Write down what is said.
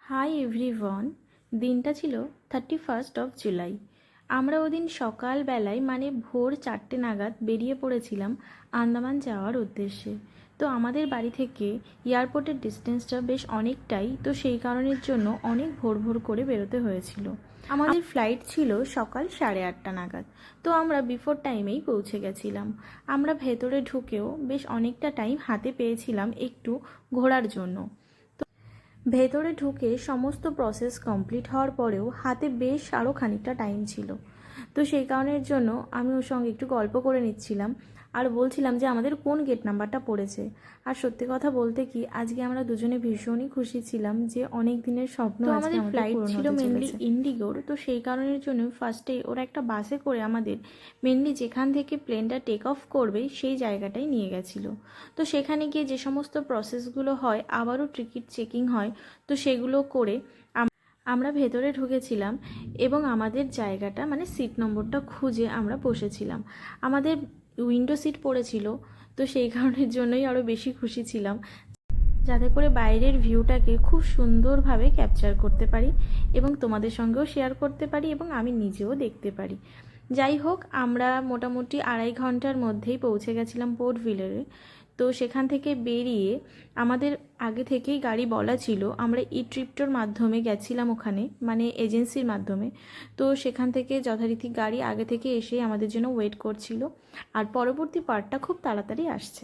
Hi everyone. দিনটা ছিল 31 জুলাই। আমরা ওদিন সকালবেলায় মানে ভোর 4টে নাগাদ বেরিয়ে পড়েছিলাম আন্দামান যাওয়ার উদ্দেশ্যে। তো আমাদের বাড়ি থেকে এয়ারপোর্টের ডিস্টেন্সটা বেশ অনেকটাই, তো সেই কারণের জন্য অনেক ভোর ভোর করে বেরোতে হয়েছিল। আমাদের ফ্লাইট ছিল সকাল 8:30 নাগাদ। তো আমরা বিফোর টাইমেই পৌঁছে গেছিলাম। আমরা ভেতরে ঢুকেও বেশ অনেকটা টাইম হাতে পেয়েছিলাম একটু ঘোরার জন্য। ভেতরে ঢুকে সমস্ত প্রসেস কমপ্লিট হওয়ার পরেও হাতে বেশ আরও খানিকটা টাইম ছিল। তো সেই কারণের জন্য আমি ওর সঙ্গে একটু গল্প করে নিচ্ছিলাম আর বলছিলাম যে আমাদের কোন গেট নাম্বারটা পড়েছে। আর সত্যি কথা বলতে কি, আজকে আমরা দুজনে ভীষণই খুশি ছিলাম যে অনেক দিনের স্বপ্ন আজকে আমাদের ফ্লাইট ছিল মেনলি ইন্ডিগোর। তো সেই কারণের জন্য ফার্স্টেই ওরা একটা বাসে করে আমাদের মেনলি যেখান থেকে প্লেনটা টেক অফ করবে সেই জায়গাটাই নিয়ে গেছিলো। তো সেখানে গিয়ে যে সমস্ত প্রসেসগুলো হয়, আবারও টিকিট চেকিং হয়, তো সেগুলো করে আমরা ভেতরে ঢুকেছিলাম এবং আমাদের জায়গাটা মানে সিট নম্বরটা খুঁজে আমরা বসেছিলাম। আমাদের উইন্ডো সিট পড়েছিল, তো সেই কারণের জন্যই আরও বেশি খুশি ছিলাম, যাতে করে বাইরের ভিউটাকে খুব সুন্দরভাবে ক্যাপচার করতে পারি এবং তোমাদের সঙ্গেও শেয়ার করতে পারি এবং আমি নিজেও দেখতে পারি। যাই হোক, আমরা মোটামুটি 2.5 ঘন্টার মধ্যেই পৌঁছে গেছিলাম পোর্ট ভিলেরে। তো সেখান থেকে বেরিয়ে আমাদের আগে থেকেই গাড়ি বলা ছিল, আমরা ই ট্রিপটোর মাধ্যমে গেছিলাম ওখানে, মানে এজেন্সির মাধ্যমে। তো সেখান থেকে যথারীতি গাড়ি আগে থেকে এসে আমাদের জন্য ওয়েট করছিল, আর পরবর্তী পার্টটা খুব তাড়াতাড়ি আসছে।